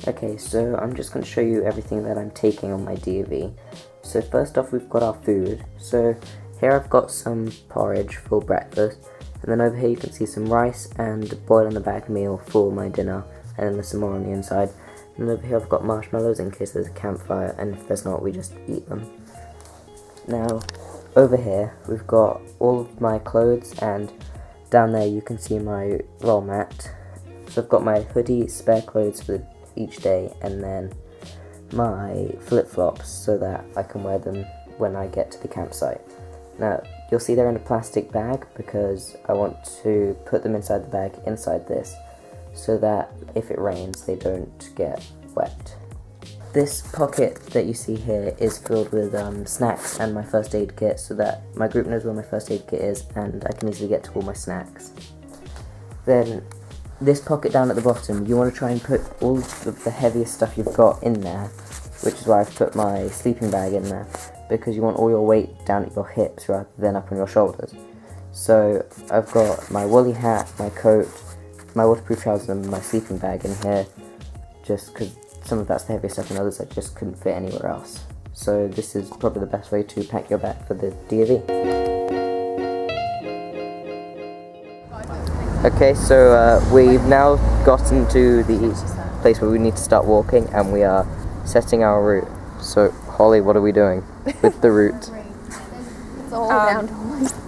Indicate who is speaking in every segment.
Speaker 1: Okay, so I'm just going to show you everything that I'm taking on my DV. So first off, we've got our food. So here I've got some porridge for breakfast, and then over here you can see some rice and boil in the bag meal for my dinner, and then there's some more on the inside. And over here I've got marshmallows in case there's a campfire, and if there's not, we just eat them. Now, over here we've got all of my clothes, and down there you can see my roll mat. So I've got my hoodie, spare clothes for each day, and then my flip-flops so that I can wear them when I get to the campsite. Now, you'll see they're in a plastic bag because I want to put them inside the bag inside this so that if it rains they don't get wet. This pocket that you see here is filled with snacks and my first aid kit so that my group knows where my first aid kit is and I can easily get to all my snacks. Then this pocket down at the bottom, you want to try and put all of the heaviest stuff you've got in there, which is why I've put my sleeping bag in there, because you want all your weight down at your hips rather than up on your shoulders. So I've got my woolly hat, my coat, my waterproof trousers and my sleeping bag in here, just because some of that's the heaviest stuff and others I just couldn't fit anywhere else. So this is probably the best way to pack your bag for the DV. Okay, so we've now gotten to the place where we need to start walking and we are setting our route. So Holly, what are we doing with the route?
Speaker 2: It's all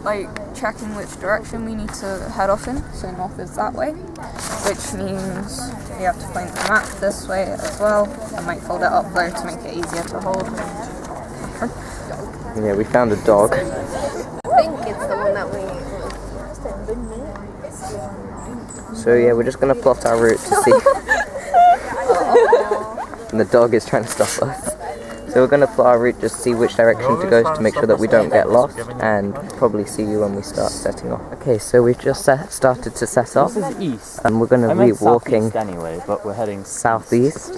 Speaker 2: like checking which direction we need to head off in. So north is that way, which means we have to point the map this way as well. I might fold it up though to make it easier to hold.
Speaker 1: Yeah, we found a dog.
Speaker 3: I think it's the one that we...
Speaker 1: So yeah, we're just going to plot our route to see. And the dog is trying to stop us. So we're going to plot our route just to see which direction to go to make sure that we don't get lost, and probably see you when we start setting off. Okay, so we've just started to set off.
Speaker 4: This is east.
Speaker 1: And we're going to be walking
Speaker 4: anyway, but we're heading
Speaker 1: southeast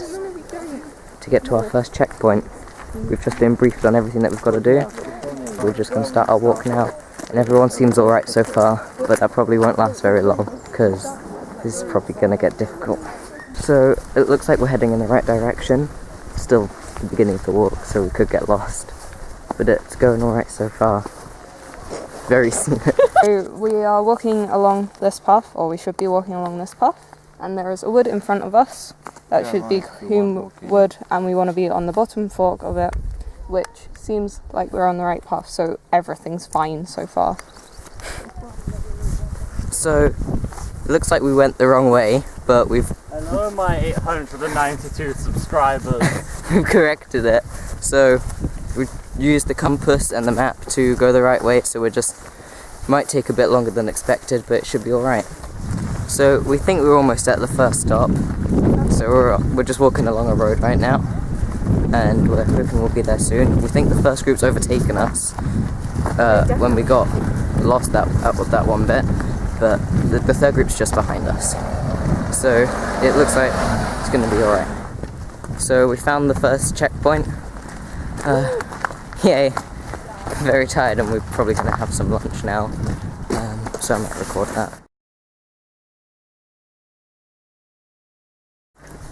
Speaker 1: to get to our first checkpoint. We've just been briefed on everything that we've got to do. We're just going to start our walk now. And everyone seems alright so far, but that probably won't last very long, because this is probably going to get difficult. So it looks like we're heading in the right direction. Still the beginning of the walk, so we could get lost. But it's going alright so far. Very scenic.
Speaker 2: So we are walking along this path, or we should be walking along this path, and there is a wood in front of us. That should be Coombe Wood, and we want to be on the bottom fork of it, which seems like we're on the right path, so everything's fine so far.
Speaker 1: So it looks like we went the wrong way, but we've
Speaker 4: Hello my 892 subscribers.
Speaker 1: we've corrected it. So we've used the compass and the map to go the right way, so might take a bit longer than expected, but it should be alright. So we think we're almost at the first stop. So we're just walking along a road right now, and we're hoping we'll be there soon. We think the first group's overtaken us when we got lost that one bit, but the third group's just behind us. So it looks like it's going to be alright. So we found the first checkpoint. Yay. Very tired, and we're probably going to have some lunch now, so I might record that.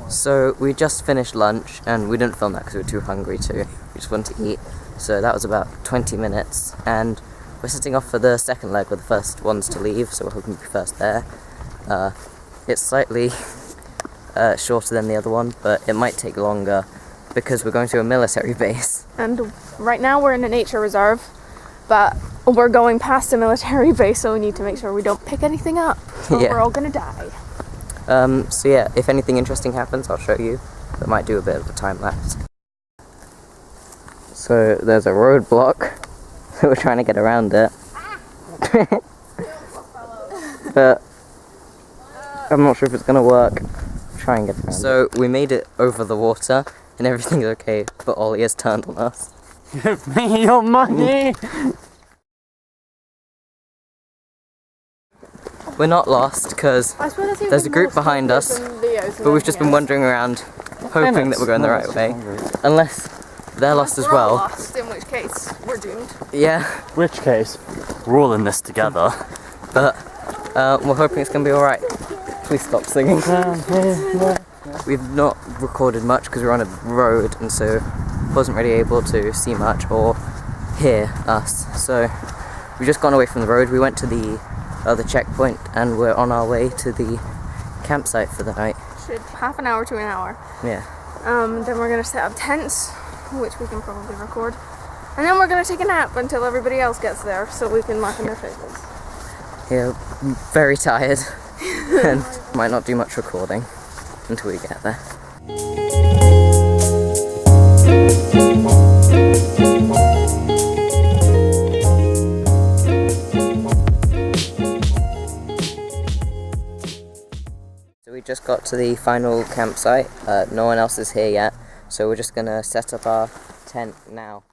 Speaker 1: So we just finished lunch, and we didn't film that because we were too hungry to. We just wanted to eat. So that was about 20 minutes, and we're setting off for the second leg. We're the first ones to leave, so we're hoping to be first there. It's slightly shorter than the other one, but it might take longer because we're going to a military base.
Speaker 3: And right now we're in a nature reserve, but we're going past a military base, so we need to make sure we don't pick anything up, or
Speaker 1: Yeah.
Speaker 3: we're all gonna die.
Speaker 1: So yeah, if anything interesting happens, I'll show you. But might do a bit of a time lapse. So there's a roadblock, so we're trying to get around it. But I'm not sure if it's gonna work. Try and get around. So we made it over the water, and everything's okay, but Ollie has turned on us.
Speaker 4: Give me your money!
Speaker 1: We're not lost, because there's a group behind us, but we've just been wandering around, hoping that we're going the right way. Unless they're lost as well.
Speaker 3: Lost, in which case we're doomed.
Speaker 1: Yeah.
Speaker 4: Which case, we're all in this together.
Speaker 1: But we're hoping it's going to be alright. Please stop singing. we've not recorded much because we're on a road and so wasn't really able to see much or hear us. So we've just gone away from the road. We went to the other checkpoint and we're on our way to the campsite for the night.
Speaker 3: Should half an hour to an hour.
Speaker 1: Yeah.
Speaker 3: Then we're gonna set up tents, which we can probably record. And then we're gonna take a nap until everybody else gets there so we can laugh in their faces.
Speaker 1: Yeah, I'm very tired and might not do much recording until we get there. So we just got to the final campsite. No one else is here yet, so we're just gonna set up our tent now.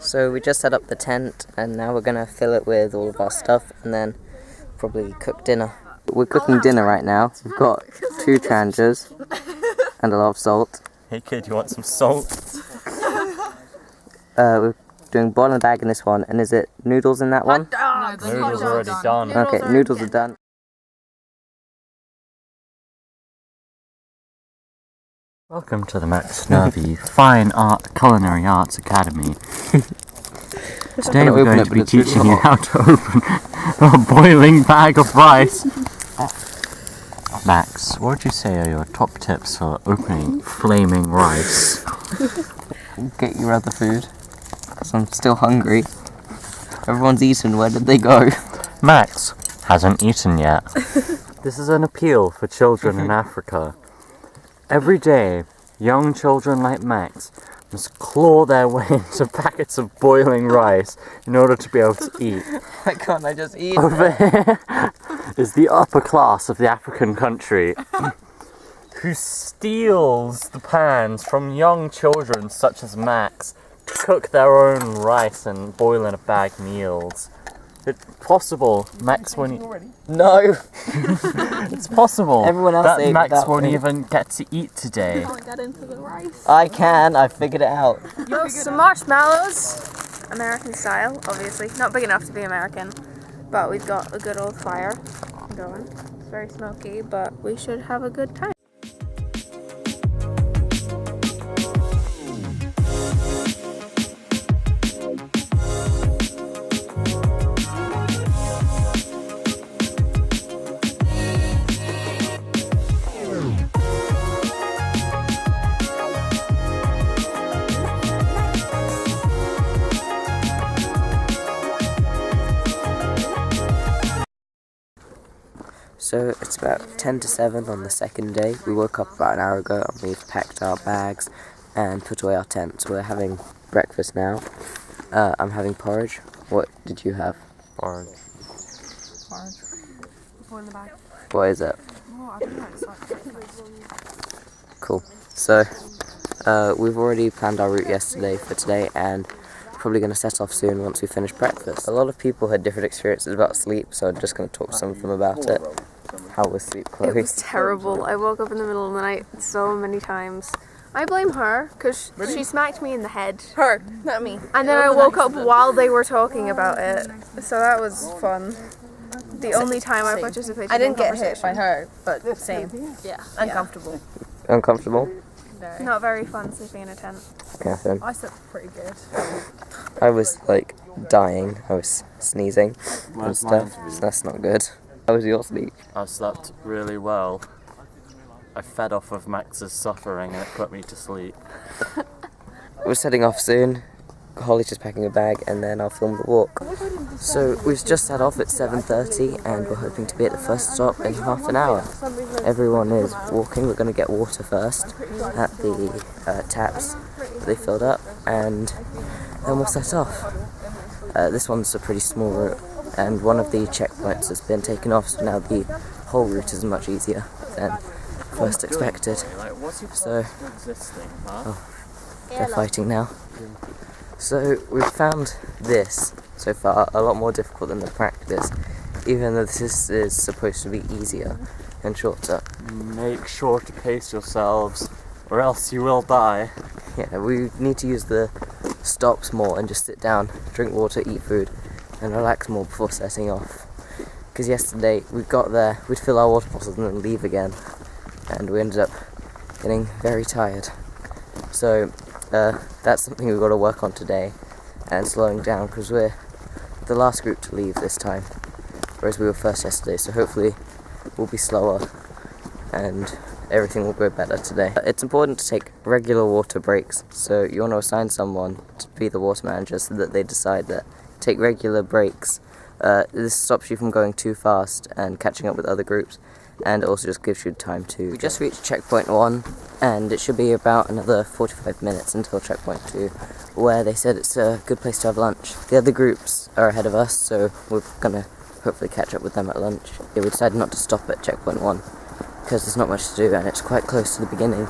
Speaker 1: So we just set up the tent and now we're gonna fill it with all of our stuff and then probably cook dinner. We're cooking dinner right now. We've got 2 tranches and a lot of salt.
Speaker 4: Hey kid, you want some salt?
Speaker 1: We're doing boil in the bag in this one, and is it noodles in that one?
Speaker 2: No,
Speaker 4: Noodles are already done.
Speaker 1: Okay, noodles are done.
Speaker 4: Welcome to the Max Nervy Fine Art Culinary Arts Academy. Today we're going to be teaching you how to open a boiling bag of rice. Max, what would you say are your top tips for opening flaming rice?
Speaker 1: Get your other food, because I'm still hungry. Everyone's eaten, where did they go?
Speaker 4: Max hasn't eaten yet. This is an appeal for children in Africa. Every day, young children like Max must claw their way into packets of boiling rice in order to be able to eat.
Speaker 1: Why can't I just eat?
Speaker 4: Over here is the upper class of the African country who steals the pans from young children such as Max to cook their own rice and boil in a bag meals. It's possible Max won't
Speaker 1: No!
Speaker 4: It's possible
Speaker 1: Everyone else
Speaker 4: that
Speaker 1: ate
Speaker 4: Max
Speaker 1: without
Speaker 4: won't
Speaker 1: me.
Speaker 4: even get to eat today.
Speaker 3: Can't get into the rice.
Speaker 1: I can, I figured it out.
Speaker 3: Some marshmallows, American style, obviously. Not big enough to be American, but we've got a good old fire going. It's very smoky, but we should have a good time.
Speaker 1: So it's about 10 to 7 on the second day. We woke up about an hour ago and we've packed our bags and put away our tents. We're having breakfast now. I'm having porridge. What did you have?
Speaker 4: Porridge.
Speaker 3: Boil the bag.
Speaker 1: What is it?
Speaker 3: Oh, I don't know. It's like
Speaker 1: Cool. So we've already planned our route yesterday for today and probably going to set off soon once we finish breakfast. A lot of people had different experiences about sleep, so I'm just going to talk to some of them about it. How was sleep, Chloe?
Speaker 3: It was terrible. I woke up in the middle of the night so many times. I blame her because she smacked me in the head.
Speaker 5: Her, not me.
Speaker 3: And then I woke up while they were talking about it. So that was fun. The only time I participated
Speaker 5: I didn't
Speaker 3: in
Speaker 5: get
Speaker 3: conversation.
Speaker 5: hit by her, but same.
Speaker 3: Yeah.
Speaker 5: Uncomfortable.
Speaker 1: Uncomfortable?
Speaker 3: Not very fun sleeping in a tent.
Speaker 1: Catherine?
Speaker 5: I slept pretty good.
Speaker 1: I was like dying. I was sneezing and stuff. So that's not good. How was your sleep?
Speaker 4: I slept really well. I fed off of Max's suffering and it put me to sleep.
Speaker 1: We're setting off soon. Holly's just packing a bag and then I'll film the walk. So we've just set off at 7:30 and we're hoping to be at the first stop in half an hour. Everyone is walking. We're going to get water first at the taps that they filled up and then we'll set off. This one's a pretty small route and one of the checkpoints has been taken off, so now the whole route is much easier than first expected. So, they're fighting now. So we've found this so far a lot more difficult than the practice, even though this is supposed to be easier and shorter.
Speaker 4: Make sure to pace yourselves or else you will die.
Speaker 1: Yeah, we need to use the stops more and just sit down, drink water, eat food and relax more before setting off. Because yesterday we got there, we'd fill our water bottles and then leave again, and we ended up getting very tired. So that's something we've got to work on today and slowing down, because we're the last group to leave this time, whereas we were first yesterday, so hopefully we'll be slower and everything will go better today. It's important to take regular water breaks, so you want to assign someone to be the water manager so that they decide that take regular breaks. This stops you from going too fast and catching up with other groups, and it also just gives you time to... We just reached checkpoint 1 and it should be about another 45 minutes until checkpoint 2, where they said it's a good place to have lunch. The other groups are ahead of us, so we're gonna hopefully catch up with them at lunch. Yeah, we decided not to stop at checkpoint 1 because there's not much to do and it's quite close to the beginning.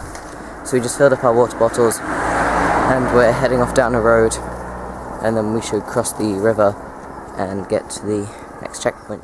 Speaker 1: So we just filled up our water bottles and we're heading off down a road, and then we should cross the river and get to the next checkpoint.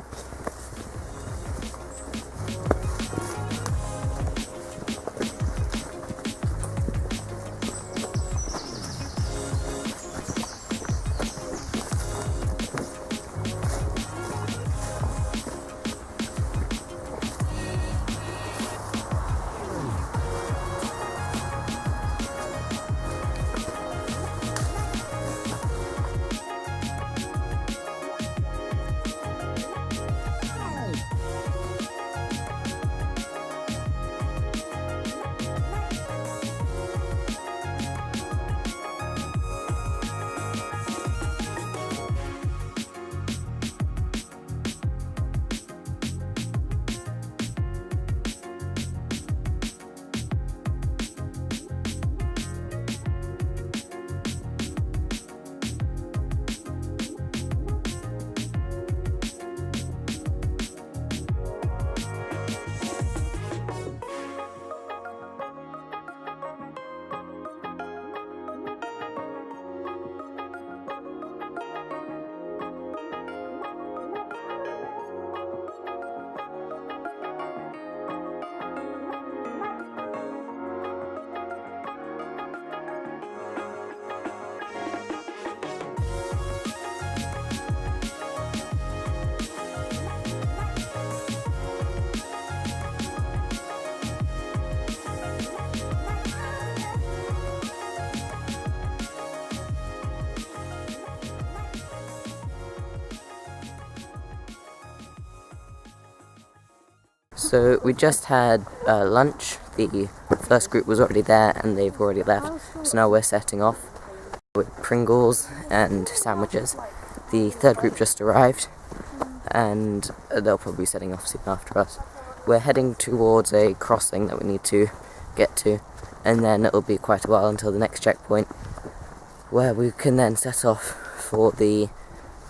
Speaker 1: So we just had lunch. The first group was already there and they've already left, so now we're setting off with Pringles and sandwiches. The third group just arrived and they'll probably be setting off soon after us. We're heading towards a crossing that we need to get to, and then it'll be quite a while until the next checkpoint, where we can then set off for the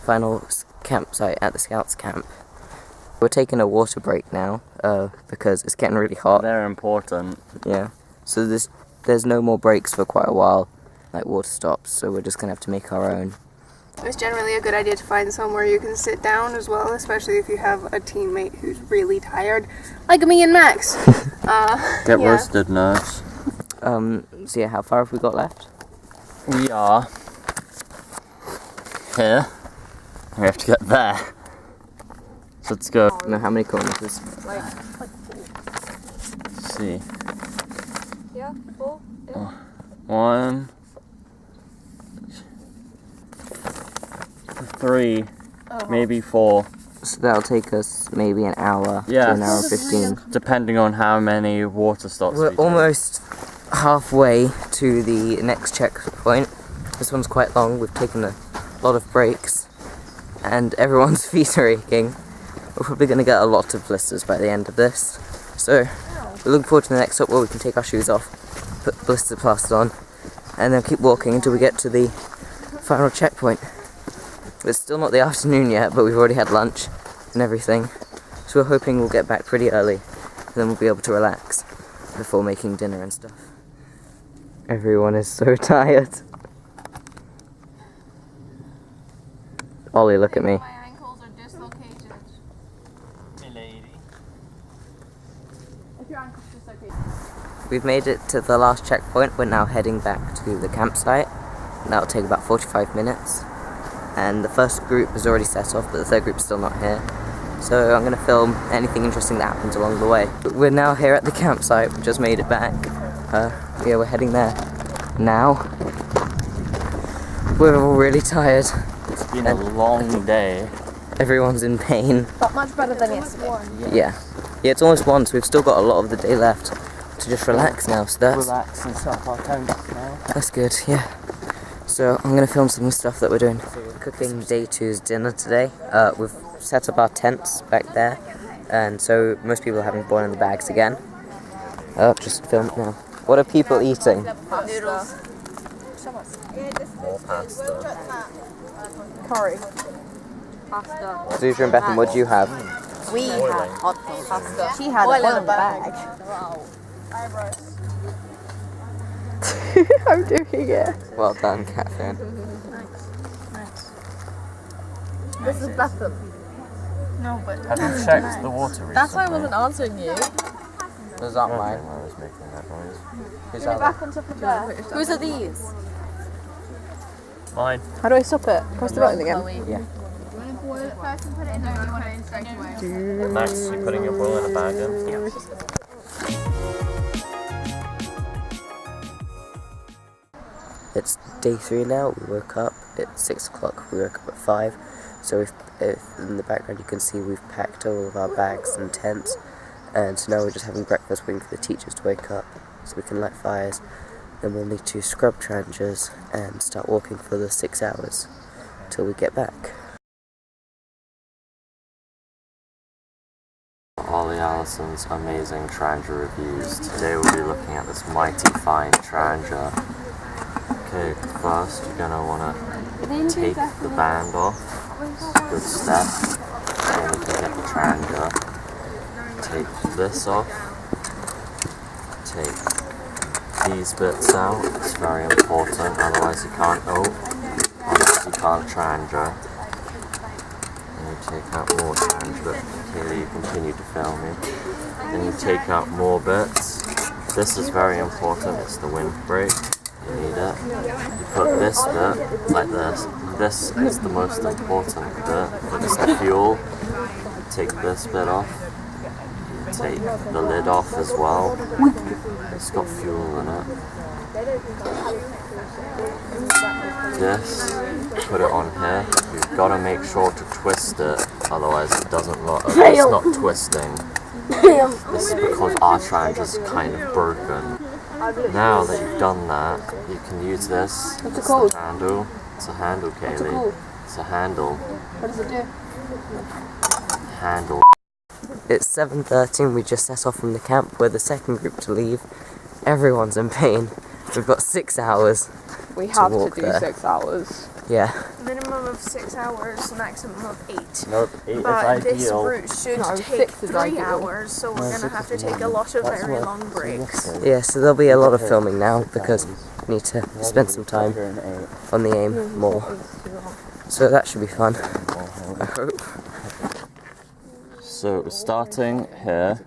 Speaker 1: final campsite at the Scouts camp. We're taking a water break now, because it's getting really hot.
Speaker 4: They're important.
Speaker 1: Yeah. So there's no more breaks for quite a while, like water stops, so we're just gonna have to make our own.
Speaker 3: It's generally a good idea to find somewhere you can sit down as well, especially if you have a teammate who's really tired, like me and Max.
Speaker 4: Get roasted, nerds.
Speaker 1: So yeah, how far have we got left?
Speaker 4: We are here. We have to get there. So let's go.
Speaker 1: No, how many kilometers?
Speaker 4: Let's see.
Speaker 2: Yeah, 4. Yeah.
Speaker 4: 1, 3, maybe 4.
Speaker 1: So that'll take us maybe an hour
Speaker 4: Yeah.
Speaker 1: to an hour 15.
Speaker 4: Depending on how many water stops we
Speaker 1: We're
Speaker 4: take.
Speaker 1: almost halfway to the next checkpoint. This one's quite long. We've taken a lot of breaks, and everyone's feet are aching. We're probably going to get a lot of blisters by the end of this. So we're looking forward to the next stop where we can take our shoes off, put blister plaster on, and then keep walking until we get to the final checkpoint. It's still not the afternoon yet, but we've already had lunch and everything. So we're hoping we'll get back pretty early, and then we'll be able to relax before making dinner and stuff. Everyone is so tired. Ollie, look at me.
Speaker 3: My ankles are dislocated.
Speaker 4: Hey, lady.
Speaker 3: If your ankle's dislocated.
Speaker 1: We've made it to the last checkpoint. We're now heading back to the campsite. That'll take about 45 minutes. And the first group has already set off, but the third group's still not here. So I'm going to film anything interesting that happens along the way. But we're now here at the campsite. We just made it back. Yeah, we're heading there now. We're all really tired.
Speaker 4: It's been a long day.
Speaker 1: Everyone's in pain.
Speaker 5: But much better than yesterday.
Speaker 1: Yeah, it's almost 1, so we've still got a lot of the day left to just relax now. So
Speaker 4: Relax and stop our tents now.
Speaker 1: that's good, yeah. So I'm going to film some stuff that we're doing. So we're cooking day 2's dinner today. We've set up our tents back there, and so most people are having boil in the bags again. Just film it now. What are people eating?
Speaker 3: Noodles.
Speaker 4: More pasta.
Speaker 5: Curry.
Speaker 2: Pasta.
Speaker 1: Suja and Bethan, what do you have?
Speaker 5: We had hot pasta. She had
Speaker 3: Oil
Speaker 5: oil
Speaker 3: in
Speaker 5: in
Speaker 3: the
Speaker 5: the bag. I'm doing it.
Speaker 1: Well done, Catherine.
Speaker 5: This is Bethel.
Speaker 3: No, but
Speaker 4: Have you checked the water recently?
Speaker 5: That's why I wasn't answering you.
Speaker 1: Those aren't
Speaker 4: I
Speaker 1: mine.
Speaker 4: was making that noise.
Speaker 1: Who's that?
Speaker 5: on top of there. Whose are these?
Speaker 4: Mine.
Speaker 5: How do I stop it? Press the button again.
Speaker 1: Yeah.
Speaker 4: Max, you putting your boil in a bag in? Yeah.
Speaker 1: It's day 3 now. We woke up at 6 o'clock. We woke up at 5. So if in the background you can see we've packed all of our bags and tents. And so now we're just having breakfast, waiting for the teachers to wake up so we can light fires. Then we'll need to scrub tranches and start walking for the 6 hours till we get back.
Speaker 4: Ollie Allison's amazing Trangia reviews. Today we'll be looking at this mighty fine Trangia. Okay, first you're gonna wanna take the band off. Good step. Then you can get the Trangia. Take this off. Take these bits out. It's very important. Otherwise you can't. Otherwise you can't Trangia. And you take out more Trangia. But Kaylee, you continue to film me. Then you take out more bits. This is very important. It's the windbreak. You need it. You put this bit like this. This is the most important bit. It's the fuel. Take this bit off. Take the lid off as well. It's got fuel in it. This, put it on here. You've got to make sure to twist it, otherwise it doesn't look. It's not twisting. This is because our Trangia is kind of broken. Now that you've done that, you can use this.
Speaker 5: What's it
Speaker 4: It's
Speaker 5: called?
Speaker 4: the handle. It's a handle, Kaylee.
Speaker 5: What's it called?
Speaker 4: It's a handle.
Speaker 5: What does it do?
Speaker 4: Handle.
Speaker 1: It's 7:30 and we just set off from the camp. We're the second group to leave. Everyone's in pain. We've got 6 hours.
Speaker 2: We have to
Speaker 1: walk
Speaker 2: do
Speaker 1: there.
Speaker 2: 6 hours.
Speaker 1: Yeah.
Speaker 3: minimum of 6 hours, maximum of 8.
Speaker 4: No, 8 is
Speaker 3: But this
Speaker 4: ideal.
Speaker 3: route should
Speaker 2: No,
Speaker 3: take
Speaker 2: 6 is
Speaker 3: 3
Speaker 2: ideal.
Speaker 3: hours, so we're gonna have to take a lot of very long breaks.
Speaker 1: Yeah, so there'll be a lot of filming now because we need to spend some time on the aim more. So that should be fun, I hope.
Speaker 4: So starting here,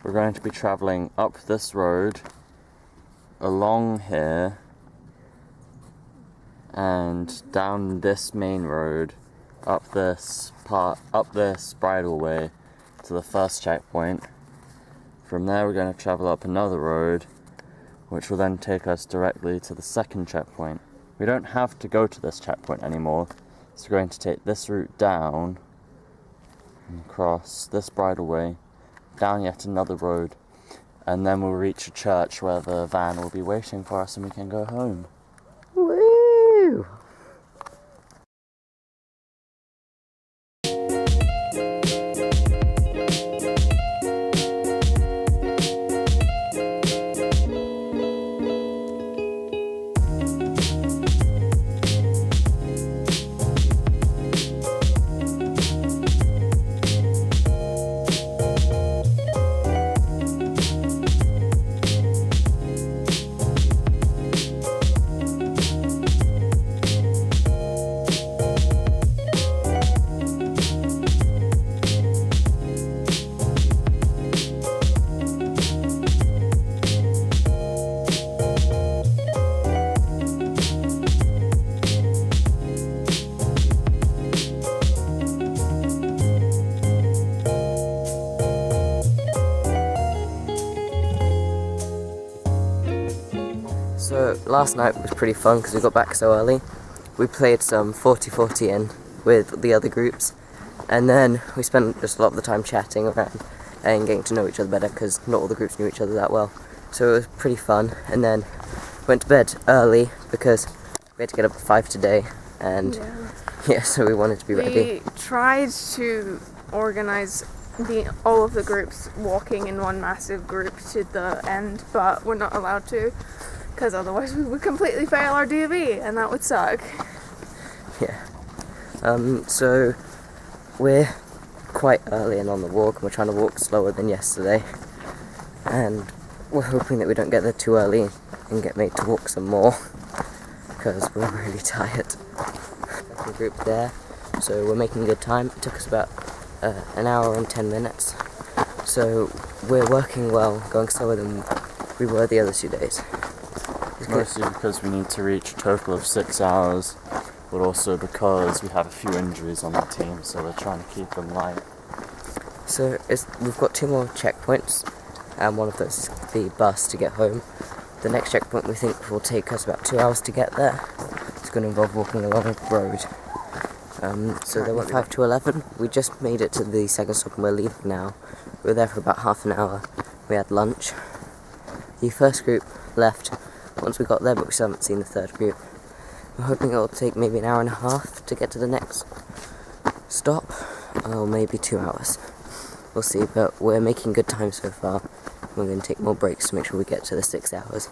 Speaker 4: we're going to be travelling up this road, along here, and down this main road, up this bridleway to the first checkpoint. From there we're going to travel up another road, which will then take us directly to the second checkpoint. We don't have to go to this checkpoint anymore, so we're going to take this route down, and cross this bridleway, down yet another road, and then we'll reach a church where the van will be waiting for us and we can go home.
Speaker 1: Woo! So last night was pretty fun because we got back so early. We played some 40-40 in with the other groups, and then we spent just a lot of the time chatting around and getting to know each other better because not all the groups knew each other that well. So it was pretty fun, and then went to bed early because we had to get up at 5 today, and yeah, so we wanted to be ready.
Speaker 3: We tried to organise all of the groups walking in one massive group to the end, but we're not allowed to because otherwise we would completely fail our DV and that would suck.
Speaker 1: Yeah. So we're quite early and on the walk, and we're trying to walk slower than yesterday, and we're hoping that we don't get there too early and get made to walk some more because we're really tired. Second group there, so we're making good time. It took us about an hour and 10 minutes, so we're working well, going slower than we were the other 2 days.
Speaker 4: Mostly because we need to reach a total of 6 hours, but also because we have a few injuries on the team, so we're trying to keep them light.
Speaker 1: So we've got 2 more checkpoints, and one of those is the bus to get home. The next checkpoint we think will take us about 2 hours to get there. It's going to involve walking along a road. So there were 5 to 11. We just made it to the second stop and we're leaving now. We were there for about half an hour. We had lunch. The first group left once we got there, but we still haven't seen the third group. We're hoping it'll take maybe an hour and a half to get to the next stop, or maybe 2 hours. We'll see, but we're making good time so far. We're going to take more breaks to make sure we get to the 6 hours.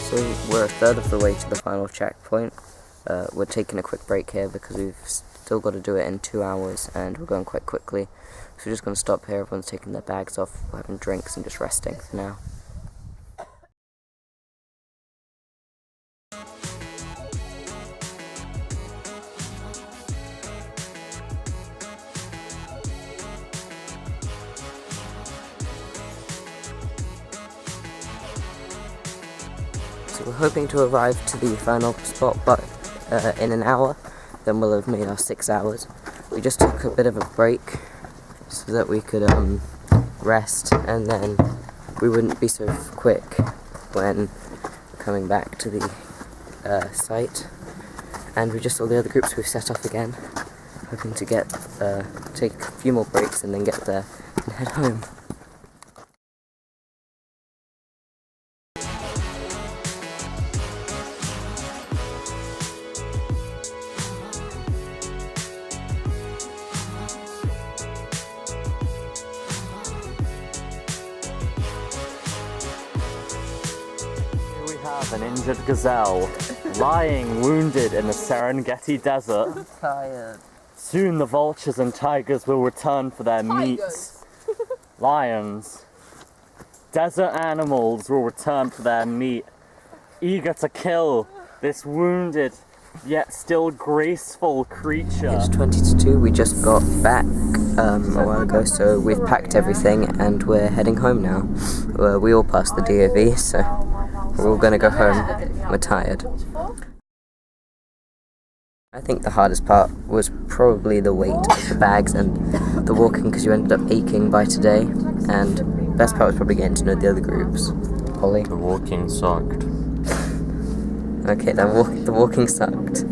Speaker 1: So we're a third of the way to the final checkpoint. We're taking a quick break here because we've still got to do it in 2 hours and we're going quite quickly. So we're just going to stop here, everyone's taking their bags off, we're having drinks and just resting for now. So we're hoping to arrive to the final spot but in an hour, then we'll have made our 6 hours. We just took a bit of a break so that we could rest, and then we wouldn't be so quick when coming back to the site. And we just saw the other groups, we've set off again, hoping to take a few more breaks and then get there and head home.
Speaker 4: We have an injured gazelle lying wounded in the Serengeti desert.
Speaker 1: Tired.
Speaker 4: Soon the vultures and tigers will return for their meats. Lions. Desert animals will return for their meat, eager to kill this wounded yet still graceful creature.
Speaker 1: It's 20 to 2, we just got back a while ago, so we've packed everything and we're heading home now. We all passed the DOV, so we're all gonna go home. We're tired. I think the hardest part was probably the weight of the bags and the walking, because you ended up aching by today, and the best part was probably getting to know the other groups. Ollie?
Speaker 4: The walking sucked.
Speaker 1: Okay, the walking sucked.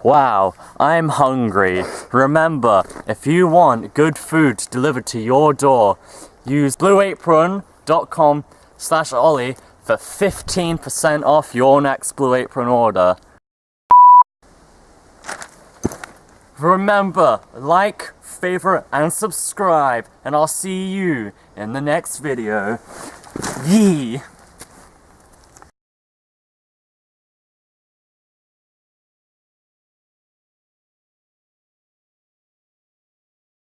Speaker 4: Wow, I'm hungry. Remember, if you want good food delivered to your door, use blueapron.com/Ollie for 15% off your next Blue Apron order. Remember, like, favorite, and subscribe, and I'll see you in the next video. Yee!